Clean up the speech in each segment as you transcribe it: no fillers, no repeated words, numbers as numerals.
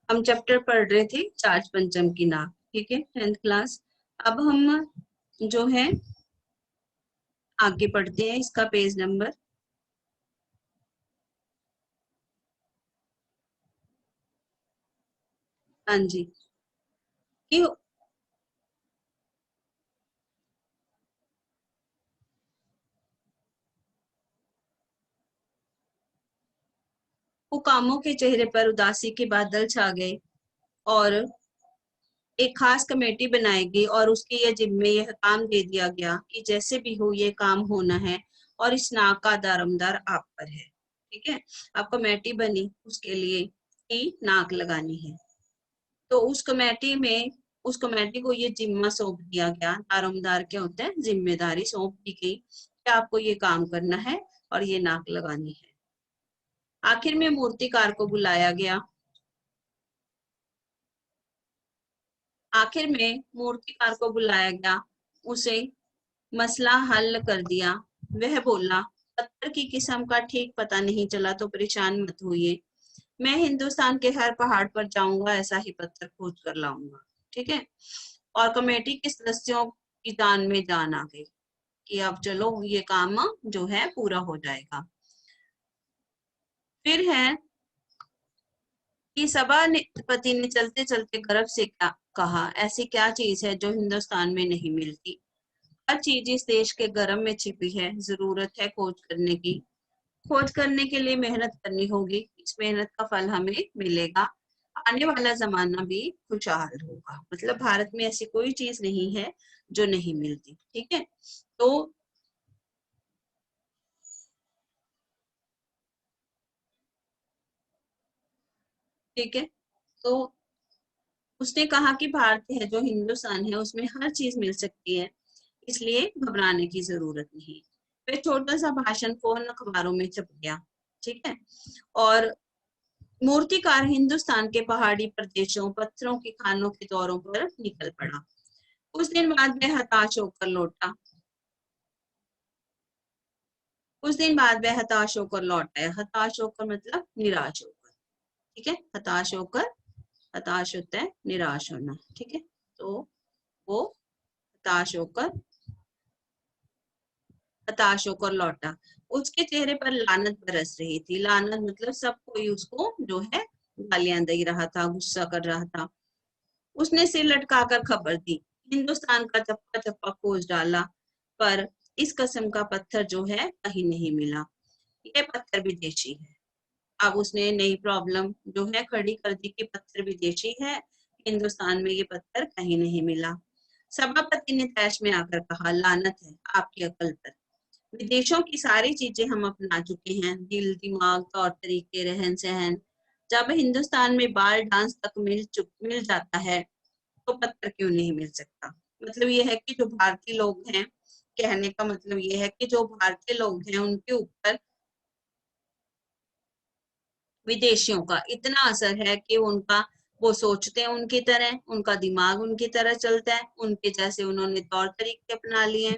हम चैप्टर पढ़ रहे थे चार्ज पंचम की नाक, ठीक है, 10th क्लास। अब हम जो है आगे पढ़ते हैं, इसका पेज नंबर, हाँ जी, कि हुकामों के चेहरे पर उदासी के बादल छा गए और एक खास कमेटी बनाएगी और उसके ये जिम्मे यह काम दे दिया गया कि जैसे भी हो ये काम होना है और इस नाक का दारोमदार आप पर है, ठीक है। अब कमेटी बनी उसके लिए कि नाक लगानी है, तो उस कमेटी में उस कमेटी को ये जिम्मा सौंप दिया गया, दारोमदार क्या होता है, जिम्मेदारी सौंप दी गई कि आपको ये काम करना है और ये नाक लगानी है। आखिर में मूर्तिकार को बुलाया गया, आखिर में मूर्तिकार को बुलाया गया, उसे मसला हल कर दिया। वह बोला, पत्थर की किस्म का ठीक पता नहीं चला तो परेशान मत होइए, मैं हिंदुस्तान के हर पहाड़ पर जाऊंगा, ऐसा ही पत्थर खोज कर लाऊंगा, ठीक है। और कमेटी के सदस्यों की जान में जान आ गई कि अब चलो ये काम जो है पूरा हो जाएगा। फिर है कि सभापति ने चलते चलते गर्व से क्या कहा, ऐसी क्या चीज है जो हिंदुस्तान में नहीं मिलती, हर चीज इस देश के गर्भ में छिपी है, जरूरत है खोज करने की, खोज करने के लिए मेहनत करनी होगी, इस मेहनत का फल हमें मिलेगा, आने वाला जमाना भी खुशहाल होगा। मतलब भारत में ऐसी कोई चीज नहीं है जो नहीं मिलती, ठीक है। तो ठीक है, तो उसने कहा कि भारत है जो हिंदुस्तान है उसमें हर चीज मिल सकती है, इसलिए घबराने की जरूरत नहीं। फिर छोटा सा भाषण फौरन अखबारों में छप गया, ठीक है। और मूर्तिकार हिंदुस्तान के पहाड़ी प्रदेशों, पत्थरों की खानों के दौरों पर निकल पड़ा। कुछ दिन बाद वह हताश होकर लौटा, कुछ दिन बाद वह हताश होकर लौट आया। हताश होकर मतलब निराश होकर, ठीक है। हताश होता है निराश होना, ठीक है। तो वो हताश होकर लौटा। उसके चेहरे पर लानत बरस रही थी, लानत मतलब सब कोई उसको जो है गालियां दे रहा था, गुस्सा कर रहा था। उसने सिर लटकाकर खबर दी, हिंदुस्तान का चप्पा चप्पा खोज डाला, पर इस किस्म का पत्थर जो है कहीं नहीं मिला, ये पत्थर विदेशी है। अब उसने नई प्रॉब्लम जो है खड़ी कर दी कि पत्थर विदेशी है, हिंदुस्तान में ये पत्थर कहीं नहीं मिला। सभापति ने तैश में आकर कहा, लानत है आपकी अकल पर, विदेशों की सारी चीजें हम अपना चुके हैं, दिल दिमाग तौर तरीके रहन सहन, जब हिंदुस्तान में बाल डांस तक मिल जाता है तो पत्थर क्यों नहीं मिल सकता। मतलब ये है कि जो भारतीय लोग हैं, कहने का मतलब ये है कि जो भारतीय लोग हैं उनके ऊपर विदेशियों का इतना असर है कि उनका वो सोचते हैं उनकी तरह, उनका दिमाग उनकी तरह चलता है, उनके जैसे उन्होंने तौर तरीके अपना लिए,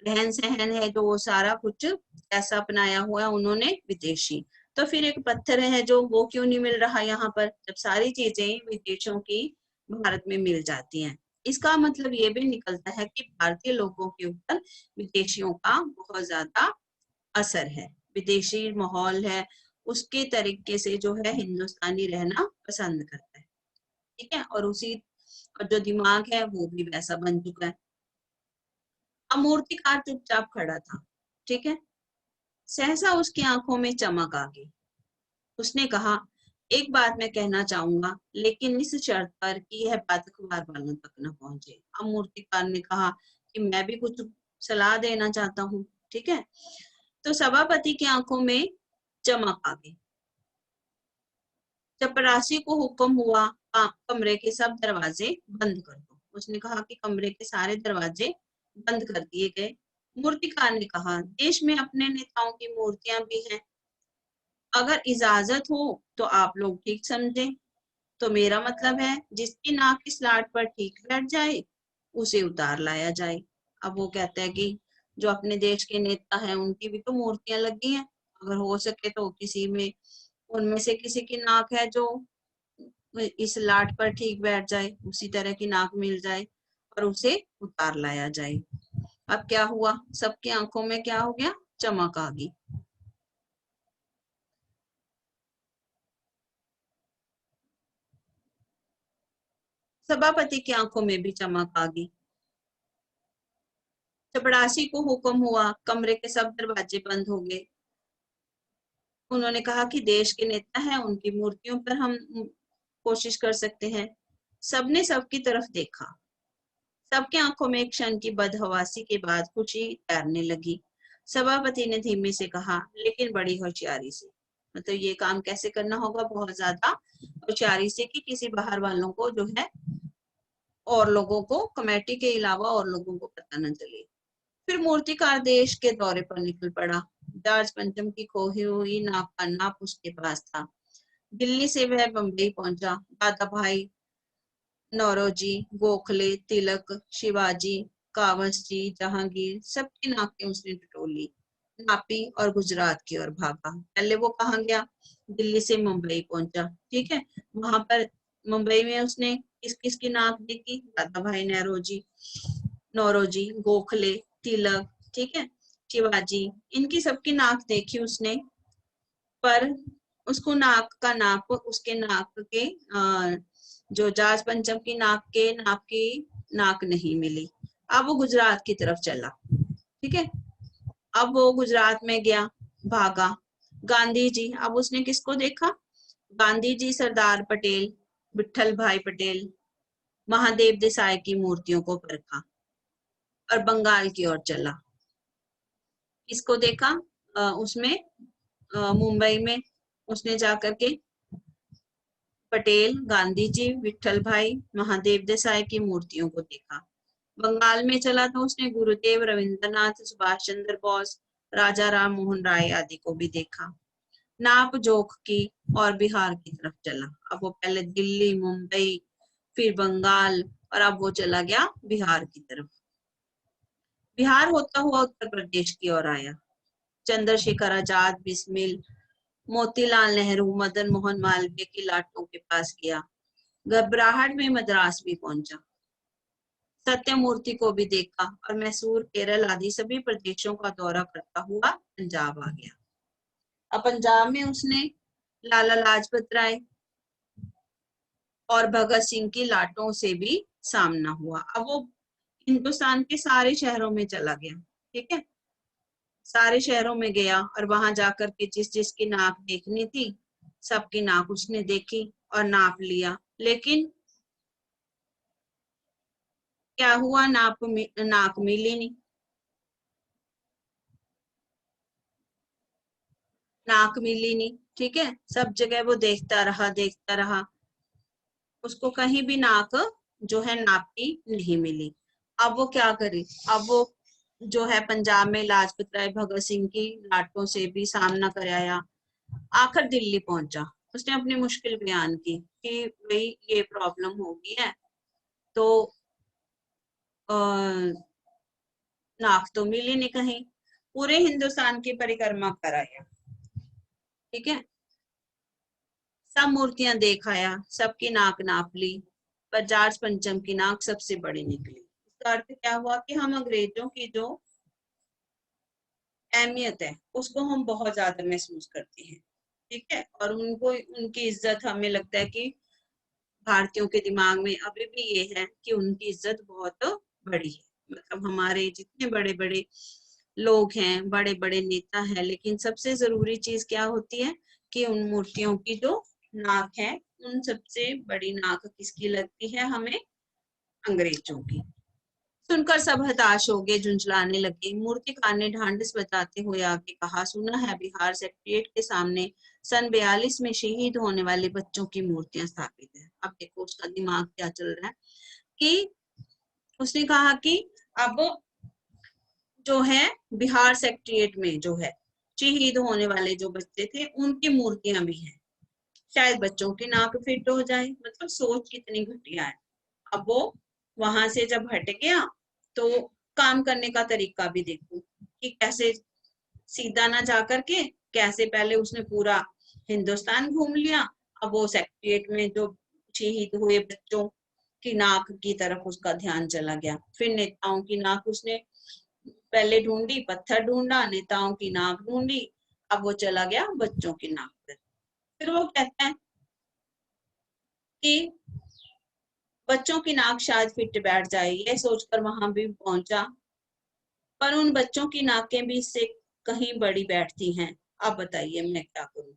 रहन सहन है जो वो सारा कुछ ऐसा अपनाया हुआ है उन्होंने विदेशी। तो फिर एक पत्थर है जो वो क्यों नहीं मिल रहा यहाँ पर, जब सारी चीजें विदेशों की भारत में मिल जाती हैं। इसका मतलब ये भी निकलता है कि भारतीय लोगों के ऊपर विदेशियों का बहुत ज्यादा असर है, विदेशी माहौल है, उसके तरीके से जो है हिंदुस्तानी रहना पसंद करता है, ठीक है। और उसी और जो दिमाग है वो भी वैसा बन चुका है। अब मूर्तिकार चुपचाप खड़ा था, ठीक है। सहसा उसकी आंखों में चमक आ गई, उसने कहा, एक बात मैं कहना चाहूंगा, लेकिन इस शर्त पर कि यह बात अखबार वालों तक न पहुंचे। अब मूर्तिकार ने कहा कि मैं भी कुछ सलाह देना चाहता हूँ, ठीक है। तो सभापति की आंखों में चमक आ गई। चपरासी को हुक्म हुआ, कमरे के सब दरवाजे बंद कर दो। उसने कहा कि कमरे के सारे दरवाजे बंद कर दिए गए। मूर्तिकार ने कहा, देश में अपने नेताओं की मूर्तियां भी हैं, अगर इजाजत हो तो आप लोग ठीक समझें, तो मेरा मतलब है जिसकी नाक इस लाट पर ठीक बैठ जाए उसे उतार लाया जाए। अब वो कहता है कि जो अपने देश के नेता हैं उनकी भी तो मूर्तियां लगी हैं, अगर हो सके तो किसी में उनमें से किसी की नाक है जो इस लाट पर ठीक बैठ जाए, उसी तरह की नाक मिल जाए और उसे उतार लाया जाए। अब क्या हुआ, सबकी आंखों में क्या हो गया, चमक आ गई। सभापति की आंखों में भी चमक आ गई। चपड़ासी को हुक्म हुआ, कमरे के सब दरवाजे बंद हो गए। उन्होंने कहा कि देश के नेता हैं, उनकी मूर्तियों पर हम कोशिश कर सकते हैं। सबने सबकी तरफ देखा। सबके आंखों में एक क्षण की बदहवासी के बाद खुशी तैरने लगी। सभापति ने धीमे से कहा, लेकिन बड़ी होशियारी से। मतलब ये काम कैसे करना होगा, बहुत ज्यादा होशियारी से, कि किसी बाहर वालों को जो है, और लोगों को, कमेटी के अलावा और लोगों को पता न चले। फिर मूर्तिकार देश के दौरे पर निकल पड़ा। जॉर्ज पंचम की खोई हुई नाप का नाप उसके पास था। दिल्ली से वह बम्बई पहुंचा। दादा भाई नौरोजी, गोखले, तिलक, शिवाजी, कावस जी, जहांगीर, सबकी नाकें उसने टटोली, नापी और गुजरात की ओर भागा। पहले वो कहाँ गया, दिल्ली से मुंबई पहुंचा। ठीक है, वहां पर मुंबई में उसने किस किस की नाक देखी, दादा भाई नौरोजी, गोखले, तिलक, ठीक है, शिवाजी, इनकी सबकी नाक देखी उसने। पर उसको नाक का नाप, उसके नाक के जो जॉर्ज पंचम की नाक की नाक नहीं मिली। अब वो गुजरात की तरफ चला। ठीक है, अब वो गुजरात में गया, भागा। गांधी जी, अब उसने किसको देखा, गांधी जी, सरदार पटेल, विठल भाई पटेल, महादेव देसाई की मूर्तियों को परखा और बंगाल की ओर चला। किसको देखा, उसमें मुंबई में उसने जाकर के पटेल, गांधी जी, विठल भाई, महादेव देसाई की मूर्तियों को देखा। बंगाल में चला तो उसने गुरुदेव रविंद्रनाथ, सुभाष चंद्र बोस, राजा राम मोहन राय आदि को भी देखा। नाप जोख की और बिहार की तरफ चला। अब वो पहले दिल्ली, मुंबई, फिर बंगाल, और अब वो चला गया बिहार की तरफ। बिहार होता हुआ उत्तर प्रदेश की ओर आया। चंद्रशेखर आजाद, बिस्मिल, मोतीलाल नेहरू, मदन मोहन मालवीय की लाटों के पास गया। घबराहट में मद्रास भी पहुंचा। सत्यमूर्ति को भी देखा और मैसूर, केरल आदि सभी प्रदेशों का दौरा करता हुआ पंजाब आ गया। अब पंजाब में उसने लाला लाजपत राय और भगत सिंह की लाटों से भी सामना हुआ। अब वो हिंदुस्तान के सारे शहरों में चला गया। ठीक है, सारे शहरों में गया और वहां जाकर के जिस जिसकी नाक देखनी थी, सबकी नाक उसने देखी और नाप लिया। लेकिन क्या हुआ, नाक मिली नहीं। नाक मिली नहीं। ठीक है, सब जगह वो देखता रहा, उसको कहीं भी नाक जो है नापी नहीं मिली। अब वो क्या करे, अब वो जो है पंजाब में लाजपत राय, भगत सिंह की लाटों से भी सामना कराया। आखिर दिल्ली पहुंचा। उसने अपनी मुश्किल बयान की कि भाई ये प्रॉब्लम हो गई है, तो नाक तो मिली नहीं कहीं। पूरे हिंदुस्तान की परिक्रमा कराया। ठीक है, सब मूर्तियां देख आया, सबकी नाक नाप ली, पर जॉर्ज पंचम की नाक सबसे बड़ी निकली। इसका अर्थ क्या हुआ कि हम अंग्रेजों की जो अहमियत है उसको हम बहुत ज्यादा महसूस करते हैं। ठीक है, और उनको, उनकी इज्जत, हमें लगता है कि भारतीयों के दिमाग में अभी भी ये है कि उनकी इज्जत बहुत बड़ी है। मतलब हमारे जितने बड़े बड़े लोग हैं, बड़े बड़े नेता हैं, लेकिन सबसे जरूरी चीज क्या होती है कि उन मूर्तियों की जो नाक है, उन सबसे बड़ी नाक किसकी लगती है हमें, अंग्रेजों की। सुनकर सब हताश हो गए, झुंझलाने लगे। मूर्तिकार ने ढांढस बजाते हुए आगे कहा, सुना है बिहार सेक्रेटेरिएट के सामने सन 42 में शहीद होने वाले बच्चों की मूर्तियां स्थापित है। अब देखो उसका दिमाग क्या चल रहा है कि उसने कहा कि अब जो है बिहार सेक्रेटेरिएट में जो है शहीद होने वाले जो बच्चे थे, उनकी मूर्तियां भी हैं, शायद बच्चों की नाक फिट हो जाए। मतलब सोच कितनी घटिया है। अब वो वहां से जब हट गया तो काम करने का तरीका भी देखो कि कैसे, सीधा ना जा करके कैसे, पहले उसने पूरा हिंदुस्तान घूम लिया, अब वो सेक्रेटेरिएट में जो शहीद हुए बच्चों की नाक की तरफ उसका ध्यान चला गया। फिर नेताओं की नाक उसने पहले ढूंढी, पत्थर ढूंढा, नेताओं की नाक ढूंढी, अब वो चला गया बच्चों की नाक पर। फिर वो कहता है कि बच्चों की नाक शायद फिट बैठ जाए, ये सोचकर वहां भी पहुंचा, पर उन बच्चों की नाकें भी इससे कहीं बड़ी बैठती हैं। अब बताइए मैं क्या करूं।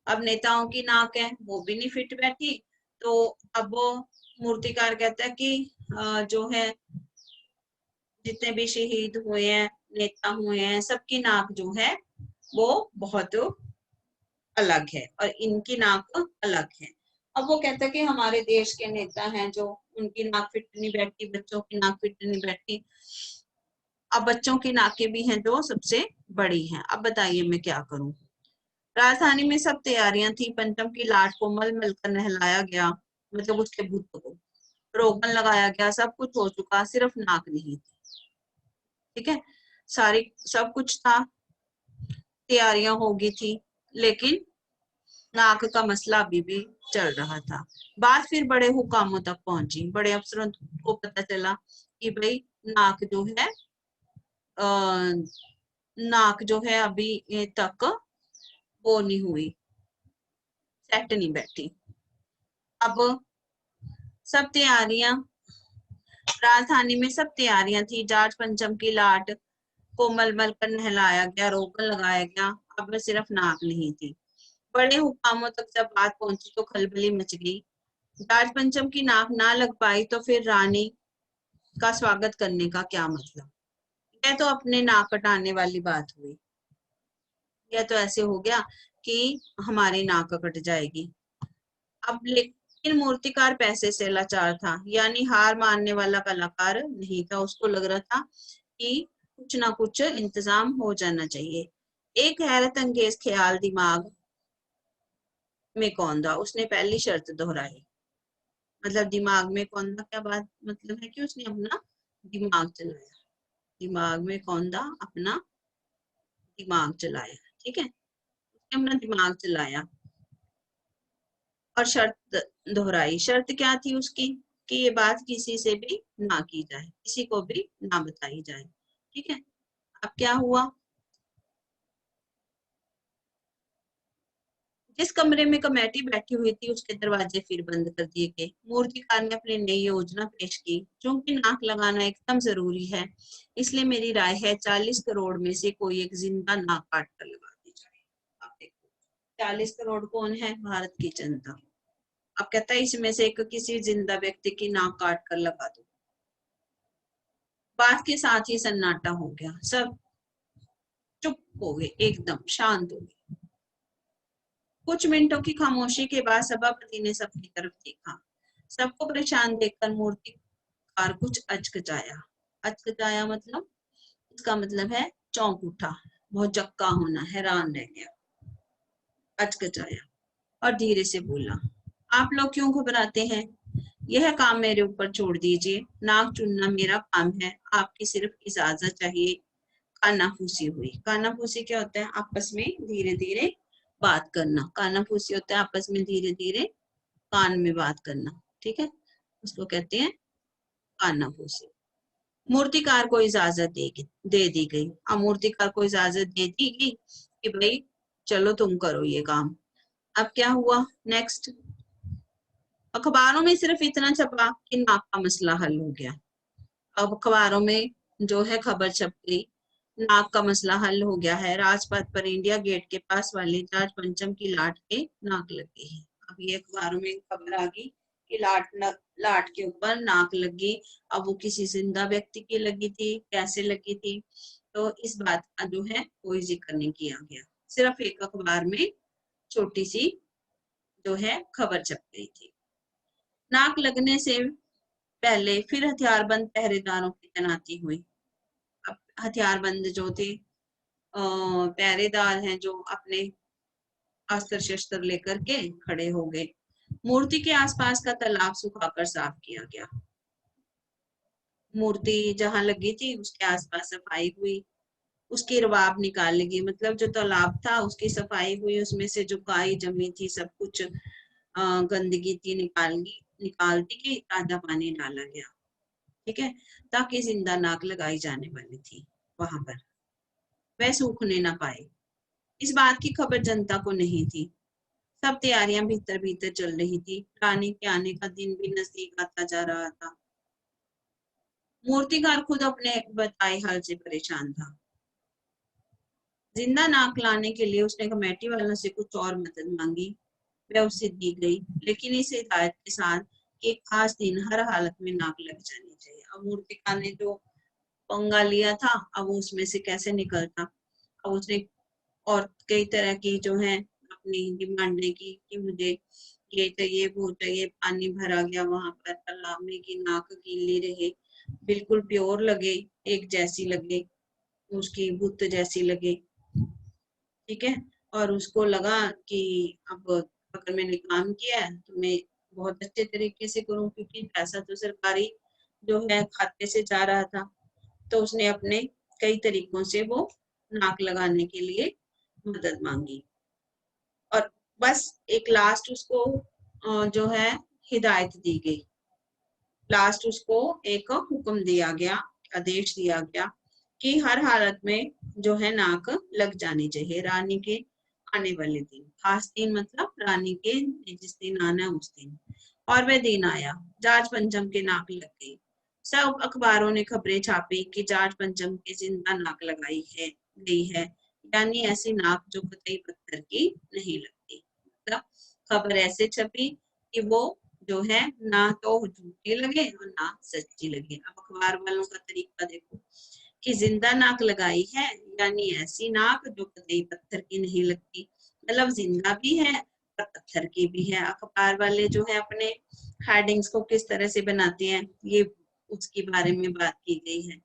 अब नेताओं की नाक है वो भी नहीं फिट बैठी, तो अब वो मूर्तिकार कहता है कि जो है जितने भी शहीद हुए हैं, नेता हुए हैं, सबकी नाक जो है वो बहुत अलग है और इनकी नाक अलग है। अब वो कहता है कि हमारे देश के नेता हैं जो, उनकी नाक फिट नहीं बैठती, बच्चों की नाक फिट नहीं बैठती, अब बच्चों की नाकें भी हैं जो सबसे बड़ी हैं। अब बताइए मैं क्या करूं। राजधानी में सब तैयारियां थी, पंचम की लाट को मल मल कर नहलाया गया, मतलब उसके बुत को रोगन लगाया गया, सब कुछ हो चुका, सिर्फ नाक नहीं थी। ठीक है, सारी सब कुछ था, तैयारियां हो गई थी, लेकिन नाक का मसला अभी भी चल रहा था। बात फिर बड़े हुकामों तक पहुंची, बड़े अफसरों को पता चला कि भाई नाक जो है नाक जो है अभी तक वो नहीं हुई, सेट नहीं बैठी। अब सब तैयारियां, राजधानी में सब तैयारियां थी, जाट पंचम की लाट को मलमल कर नहलाया गया, रोगन लगाया गया, अब सिर्फ नाक नहीं थी। बड़े हुकामों तक जब बात पहुंची तो खलबली मच गई। जाट पंचम की नाक ना लग पाई तो फिर रानी का स्वागत करने का क्या मतलब। यह तो अपने नाक कटाने वाली बात हुई, यह तो ऐसे हो गया कि हमारी नाक कट जाएगी। अब लेकिन मूर्तिकार पैसे से लाचार था, यानी हार मानने वाला कलाकार नहीं था। उसको लग रहा था कि कुछ ना कुछ इंतजाम हो जाना चाहिए। एक हैरत अंगेज ख्याल दिमाग में कौंधा, उसने पहली शर्त दोहराई। मतलब दिमाग में कौंधा क्या बात मतलब है कि उसने अपना दिमाग चलाया, दिमाग में कौंधा, अपना दिमाग चलाया। ठीक है, उसने अपना दिमाग चलाया और शर्त दोहराई। शर्त क्या थी उसकी कि ये बात किसी से भी ना की जाए, किसी को भी ना बताई जाए। ठीक है, अब क्या हुआ, जिस कमरे में कमेटी बैठी हुई थी उसके दरवाजे फिर बंद कर दिए गए। मूर्तिकार ने अपनी नई योजना पेश की। चूंकि नाक लगाना एकदम जरूरी है, इसलिए मेरी राय है 40 करोड़ में से कोई एक जिंदा नाक काट कर लगा दी जाए। अब देखो 40 करोड़ कौन है, भारत की जनता। अब कहता है इसमें से एक किसी जिंदा व्यक्ति की नाक काट कर लगा दो। बात के साथ ही सन्नाटा हो गया, सब चुप हो गए, एकदम शांत हो गए। कुछ मिनटों की खामोशी के बाद सभापति ने सबकी तरफ देखा। सबको परेशान देखकर मूर्तिकार कुछ अचकचाया। अचकचाया मतलब, इसका मतलब है चौंक उठा, बहुत जक्का होना, हैरान रह गया, अचकचाया और धीरे से बोला, आप लोग क्यों घबराते हैं? यह काम मेरे ऊपर छोड़ दीजिए, नाक चुनना मेरा काम है, आपकी सिर्फ इजाजत चाहिए। कानाफूसी हुई। कानाफूसी क्या होता है, आपस में धीरे धीरे बात करना। कानाफूसी होता है आपस में धीरे धीरे कान में बात करना। ठीक है, उसको कहते हैं कानाफूसी। मूर्तिकार को इजाजत दे दी गई। अब मूर्तिकार को इजाजत दे दी गई कि भाई चलो तुम करो ये काम। अब क्या हुआ नेक्स्ट, अखबारों में सिर्फ इतना छपा कि नाक का मसला हल हो गया। अब अखबारों में जो है खबर छप गई, नाक का मसला हल हो गया है, राजपथ पर इंडिया गेट के पास वाली जाट पंचम की लाट के नाक लगी है। अब ये अखबारों में खबर आ गई कि लाट के ऊपर नाक लगी। अब वो किसी जिंदा व्यक्ति की लगी थी, कैसे लगी थी, तो इस बात का जो है कोई जिक्र नहीं किया गया, सिर्फ एक अखबार में छोटी सी जो है खबर छप गई थी। नाक लगने से पहले फिर हथियारबंद पहरेदारों की तैनाती हुई। अब हथियारबंद जो थे पहरेदार हैं जो अपने अस्त्र शस्त्र लेकर के खड़े हो गए। मूर्ति के आसपास का तालाब सुखाकर साफ किया गया। मूर्ति जहां लगी थी उसके आसपास सफाई हुई, उसकी रवाब निकाल गई, मतलब जो तालाब था उसकी सफाई हुई, उसमें से जो काई जमी थी, सब कुछ गंदगी थी निकाल गई, निकाल दी कि आधा पानी डाला गया, ठीक है, ताकि जिंदा नाक लगाई जाने वाली थी वहां पर, वह सूखने ना पाए। इस बात की खबर जनता को नहीं थी। सब तैयारियां भीतर भीतर चल रही थी। रानी के आने का दिन भी नजदीक आता जा रहा था। मूर्तिकार खुद अपने बताए हाल से परेशान था। जिंदा नाक लाने के लिए उसने कमेटी वालों से कुछ और मदद मांगी, वह उसे दी गई, लेकिन इस हिदायत के साथ कि एक खास दिन हर हालत में नाक लग जानी चाहिए। अब मूर्तिकार ने जो पंगा लिया था, अब उसमें से कैसे निकलता। अब उसने और कई तरह की जो है अपनी डिमांडें की कि मुझे ये चाहिए, वो चाहिए, पानी भरा गया वहां पर तालाब में कि नाक गीली रहे, बिल्कुल प्योर लगे, एक जैसी लगे, उसकी बुत जैसी लगे, ठीक है। और उसको लगा कि अब अगर मैंने काम किया है तो मैं बहुत अच्छे तरीके से करूं, क्योंकि पैसा तो सरकारी जो है खाते से जा रहा था। तो उसने अपने कई तरीकों से वो नाक लगाने के लिए मदद मांगी। और बस एक लास्ट उसको जो है हिदायत दी गई, लास्ट उसको एक हुक्म दिया गया, आदेश दिया गया कि हर हालत में जो है नाक लग जानी चाहिए रानी के आने वाले दिन। खास दिन मतलब रानी के जिस दिन आना है उस दिन। और वह दिन आया, जाट पंचम के नाक लग गई। सब अखबारों ने खबरें छापी कि जाट पंचम के जिंदा नाक लगाई है गई है, यानी ऐसी नाक जो कतई पत्थर की नहीं लगती। मतलब खबर ऐसे छपी कि वो जो है ना तो झूठी लगे और ना सच्ची लगे। अब अखबार वालों का तरीका देखो कि जिंदा नाक लगाई है, यानी ऐसी नाक जो कतई पत्थर की नहीं लगती, मतलब जिंदा भी है और पत्थर की भी है। अखबार वाले जो है अपने हेडिंग्स को किस तरह से बनाते हैं, ये उसके बारे में बात की गई है।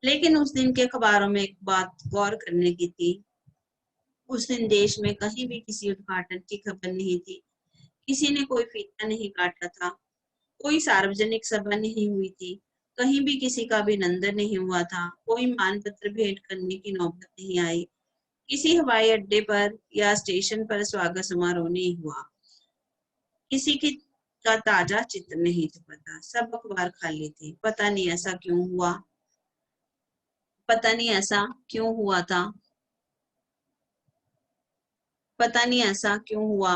लेकिन उस दिन के अखबारों में एक बात गौर करने की थी। उस दिन देश में कहीं भी किसी उद्घाटन की खबर नहीं थी, किसी ने कोई फीता नहीं काटा था, कोई सार्वजनिक सभा नहीं हुई थी, कहीं भी किसी का अभिनंदन नहीं हुआ था, कोई मानपत्र भेंट करने की नौबत नहीं आई, किसी हवाई अड्डे पर या स्टेशन पर स्वागत समारोह नहीं हुआ, किसी की का ताजा चित्र नहीं छपा था, सब अखबार खाली थे। पता नहीं ऐसा क्यों हुआ, पता नहीं ऐसा क्यों हुआ था, पता नहीं ऐसा क्यों हुआ।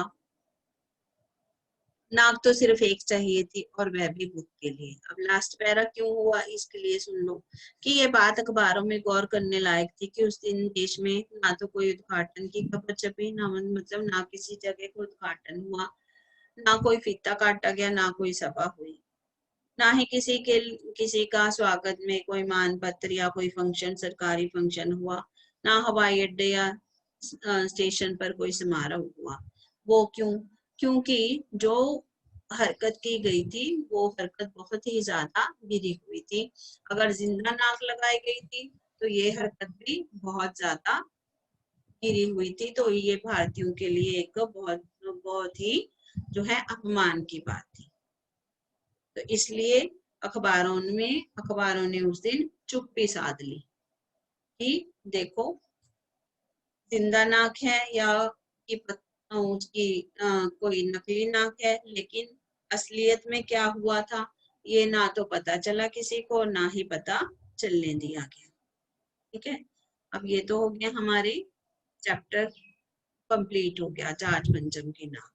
नाक तो सिर्फ एक चाहिए थी और वह भी बुक के लिए। अब लास्ट पैरा क्यों हुआ इसके लिए सुन लो कि ये बात अखबारों में गौर करने लायक थी कि उस दिन देश में ना तो कोई उद्घाटन की खबर छपी, ना मतलब ना किसी जगह को उद्घाटन हुआ, ना कोई फीता काटा गया, ना कोई सभा हुई, ना ही किसी का स्वागत में कोई मान पत्र या कोई फंक्शन, सरकारी फंक्शन हुआ, ना हवाई अड्डे या स्टेशन पर कोई समारोह हुआ। वो क्यों? क्योंकि जो हरकत की गई थी वो हरकत बहुत ही ज्यादा गिरी हुई थी। अगर जिंदा नाक लगाई गई थी तो ये हरकत भी बहुत ज्यादा गिरी हुई थी। तो ये भारतीयों के लिए एक बहुत बहुत ही जो है अपमान की बात थी। तो इसलिए अखबारों ने उस दिन चुप्पी साध ली कि देखो जिंदा नाक है या कि उसकी कोई नकली नाक है, लेकिन असलियत में क्या हुआ था ये ना तो पता चला किसी को, ना ही पता चलने दिया गया। ठीक है, अब ये तो हो गया हमारे चैप्टर कंप्लीट हो गया जाट पंचम की नाक।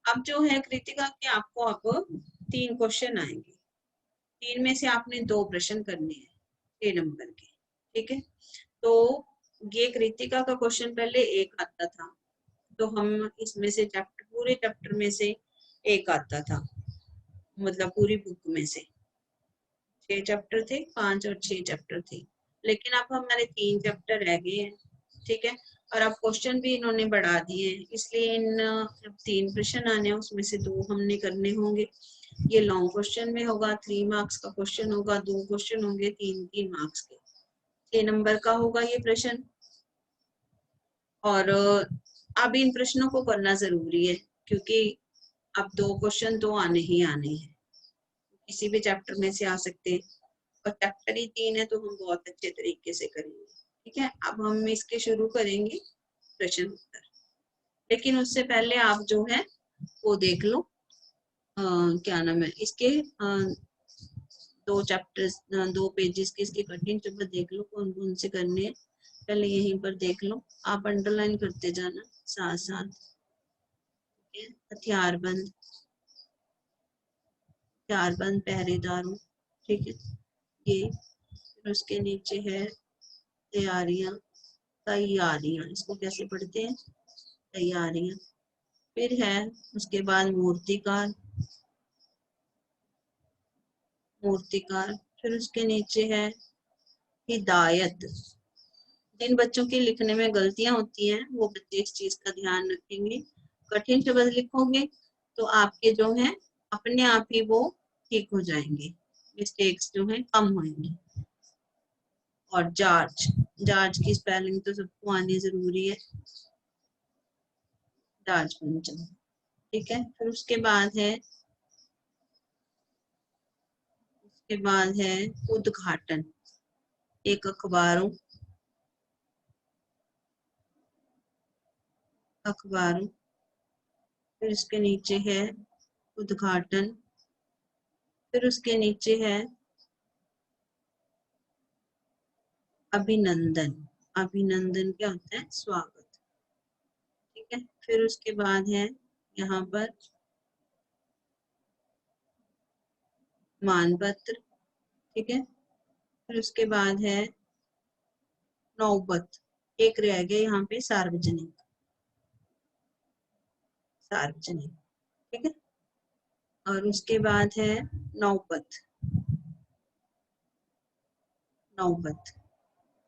अब जो है कृतिका के आपको अब 3 क्वेश्चन आएंगे, 3 में से आपने 2 प्रश्न करने हैं 6 नंबर के। ठीक है, तो ये कृतिका का क्वेश्चन पहले एक आता था, तो हम इसमें से चैप्टर पूरे चैप्टर में से एक आता था, मतलब पूरी बुक में से 6 चैप्टर थे, 5 और 6 चैप्टर थे, लेकिन अब हमारे 3 चैप्टर रह गए हैं। ठीक है, और अब क्वेश्चन भी इन्होंने बढ़ा दिए हैं, इसलिए इन 3 प्रश्न आने हैं, उसमें से 2 हमने करने होंगे। ये लॉन्ग क्वेश्चन में होगा, 3 मार्क्स का क्वेश्चन होगा, 2 क्वेश्चन होंगे 3-3 मार्क्स के, 6 नंबर का होगा ये प्रश्न। और अब इन प्रश्नों को करना जरूरी है, क्योंकि अब 2 क्वेश्चन तो आने ही आने हैं, किसी भी चैप्टर में से आ सकते हैं, और चैप्टर ही 3 है तो हम बहुत अच्छे तरीके से करेंगे। ठीक है, अब हम इसके शुरू करेंगे प्रश्न उत्तर, लेकिन उससे पहले आप जो है वो देख लो क्या नाम है इसके, 2 चैप्टर्स, 2 पेजेस के इसके कठिन शब्द देख लो कौन कौन से करने हैं, पहले यहीं पर देख लो, आप अंडरलाइन करते जाना साथ साथ। हथियारबंद, हथियारबंद पहरेदारों, ठीक है ये। फिर उसके नीचे है तैयारियां, तैयारियां, इसको कैसे पढ़ते हैं, तैयारियां। फिर है उसके बाद मूर्तिकार, मूर्तिकार। फिर उसके नीचे है हिदायत। जिन बच्चों के लिखने में गलतियां होती हैं वो बच्चे इस चीज का ध्यान रखेंगे, कठिन शब्द लिखोगे तो आपके जो है अपने आप ही वो ठीक हो जाएंगे, मिस्टेक्स जो है कम होंगी। और जॉर्ज, जॉर्ज की स्पेलिंग तो सबको आनी जरूरी है, जॉर्ज पंचम, ठीक है। फिर उसके बाद है, उसके बाद है उद्घाटन, एक अखबारों, अखबारों। फिर इसके नीचे है उद्घाटन। फिर उसके नीचे है अभिनंदन, अभिनंदन क्या होता है, स्वागत, ठीक है। फिर उसके बाद है यहाँ पर मानपत्र, ठीक है। फिर उसके बाद है नौबत, एक रह गया यहाँ पे सार्वजनिक, सार्वजनिक, ठीक है। और उसके बाद है नौबत, नौबत।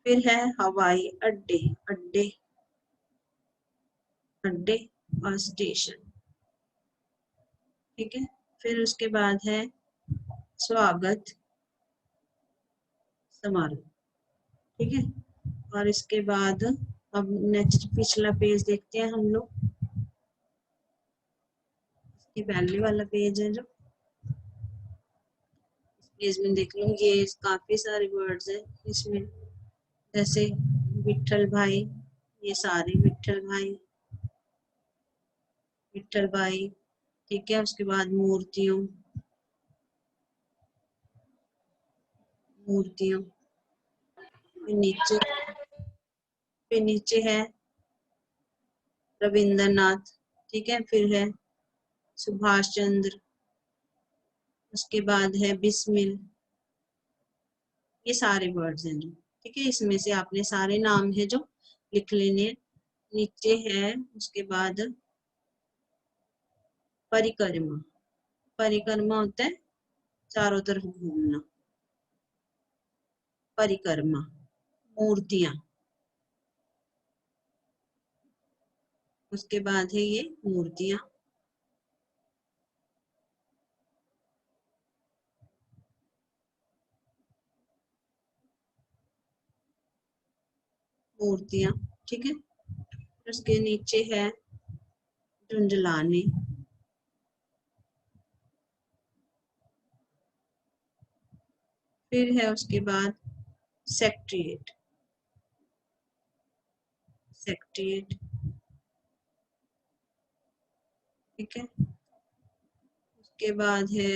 फिर है हवाई अड्डे, अड्डे, अड्डे और स्टेशन, ठीक है। फिर उसके बाद है स्वागत समारोह, ठीक है। और इसके बाद अब नेक्स्ट पिछला पेज देखते हैं हम लोग, ये पहले वाला पेज है जो, पेज में देख लो ये काफी सारे वर्ड्स हैं इसमें, जैसे विठल भाई, ये सारे विठल भाई, विठल भाई, ठीक है। उसके बाद मूर्तियों, मूर्तियों। फिर नीचे, फिर नीचे है रविंद्रनाथ, ठीक है। फिर है सुभाष चंद्र, उसके बाद है बिस्मिल, ये सारे वर्ड्स हैं जो, ठीक है। इसमें से आपने सारे नाम है जो लिख लेने। नीचे है उसके बाद परिक्रमा, परिक्रमा होता है चारों तरफ घूमना, परिक्रमा। मूर्तियां, उसके बाद है ये मूर्तियां। मूर्तियां, ठीक है। उसके नीचे है झुंझलाने, फिर है उसके बाद सेक्रेटेरिएट, सेक्रेटेरिएट, ठीक है। उसके बाद है,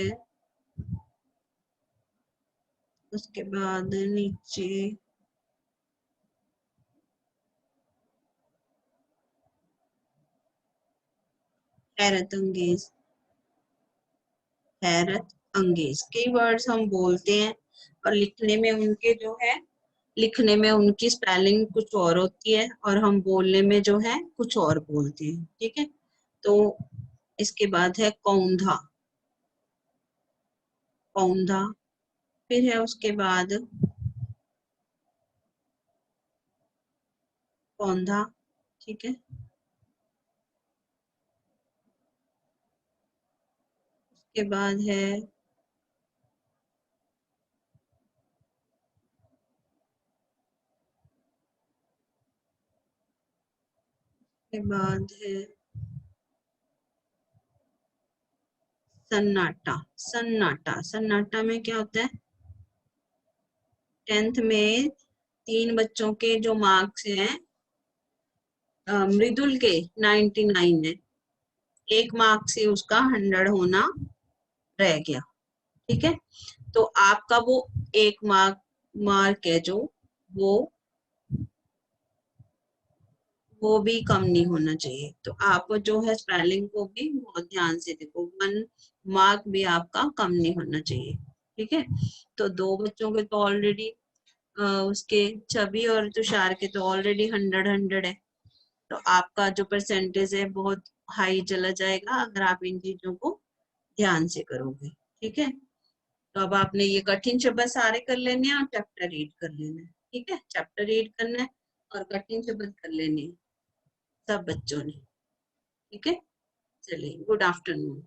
उसके बाद नीचे हैरत अंगेज, हैरत अंगेज। कई वर्ड्स हम बोलते हैं और लिखने में उनके जो है, लिखने में उनकी स्पेलिंग कुछ और होती है और हम बोलने में जो है कुछ और बोलते हैं, ठीक है। तो इसके बाद है कौंधा, कौंधा। फिर है उसके बाद कौंधा, ठीक है। उसके बाद है उसके बाद है सन्नाटा, सन्नाटा, सन्नाटा में क्या होता है, 10th में 3 बच्चों के जो मार्क्स हैं, मृदुल के 99 है, 1 मार्क से उसका 100 होना रह गया। ठीक है, तो आपका वो 1 मार्क है जो वो भी कम नहीं होना चाहिए। तो आप जो है स्पेलिंग को भी बहुत ध्यान से देखो, 1 मार्क भी आपका कम नहीं होना चाहिए। ठीक है, तो 2 बच्चों के तो ऑलरेडी उसके छवि और तुषार के तो ऑलरेडी 100 है। तो आपका जो परसेंटेज है बहुत हाई चला जाएगा अगर आप इन चीजों को ध्यान से करोगे। ठीक है, तो अब आपने ये कठिन शब्द सारे कर लेने हैं और चैप्टर रीड कर लेना है। ठीक है, चैप्टर रीड करना है और कठिन शब्द कर लेने हैं सब बच्चों ने। ठीक है, चलिए, गुड आफ्टरनून।